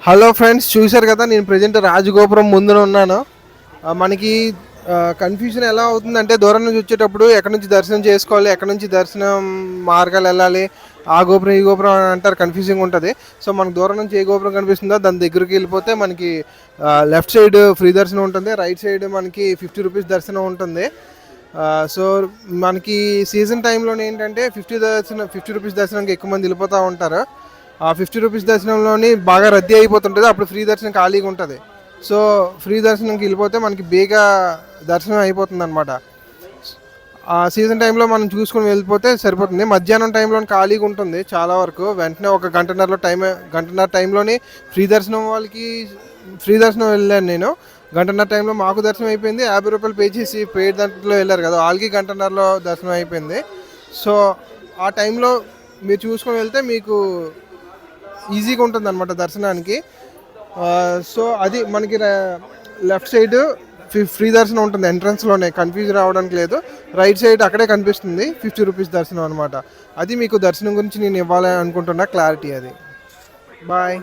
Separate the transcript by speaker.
Speaker 1: Hello friends, చూశారు కదా, నేను ప్రజెంట్ రాజగోపురం ముందున ఉన్నాను. మనకి కన్ఫ్యూజన్ ఎలా అవుతుందంటే, దూరం నుంచి వచ్చేటప్పుడు ఎక్కడి నుంచి దర్శనం చేసుకోవాలి, ఎక్కడి నుంచి దర్శనం మార్గాలు వెళ్ళాలి, ఆ గోపురం ఈ గోపురం అని అంటారు, కన్ఫ్యూజింగ్ ఉంటుంది. సో మనకు దూరం నుంచి ఏ గోపురం కనిపిస్తుందో దాని దగ్గరికి వెళ్ళిపోతే మనకి లెఫ్ట్ సైడ్ ఫ్రీ దర్శనం ఉంటుంది, రైట్ సైడ్ మనకి 50 రూపీస్ దర్శనం ఉంటుంది. సో మనకి సీజన్ టైంలో ఏంటంటే 50 రూపీస్ దర్శనానికి ఎక్కువ మంది వెళ్ళిపోతూ ఉంటారు. ఆ 50 రూపీస్ దర్శనంలోని బాగా రద్దీ అయిపోతుంటుంది, అప్పుడు ఫ్రీ దర్శనం ఖాళీగా ఉంటుంది. సో ఫ్రీ దర్శనంకి వెళ్ళిపోతే మనకి బేగా దర్శనం అయిపోతుంది అనమాట. ఆ సీజన్ టైంలో మనం చూసుకొని వెళ్ళిపోతే సరిపోతుంది. మధ్యాహ్నం టైంలో ఖాళీగా ఉంటుంది చాలా వరకు. వెంటనే ఒక గంటన్నర టైంలోని ఫ్రీ దర్శనం వాళ్ళకి ఫ్రీ దర్శనం వెళ్ళాను నేను. గంటన్నర టైంలో మాకు దర్శనం అయిపోయింది. 50 రూపాయలు పే చేసి పెయిడ్ దాంట్లో వెళ్ళారు కదా, వాళ్ళకి గంటన్నరలో దర్శనం అయిపోయింది. సో ఆ టైంలో మీరు చూసుకొని వెళ్తే మీకు ఈజీగా ఉంటుంది అనమాట దర్శనానికి. సో అది మనకి లెఫ్ట్ సైడ్ ఫ్రీ దర్శనం ఉంటుంది, ఎంట్రన్స్లోనే, కన్ఫ్యూజ్ రావడానికి లేదు. రైట్ సైడ్ అక్కడే కనిపిస్తుంది 50 రూపీస్ దర్శనం అనమాట. అది మీకు దర్శనం గురించి నేను ఇవ్వాలి అనుకుంటున్నా క్లారిటీ. అది బాయ్.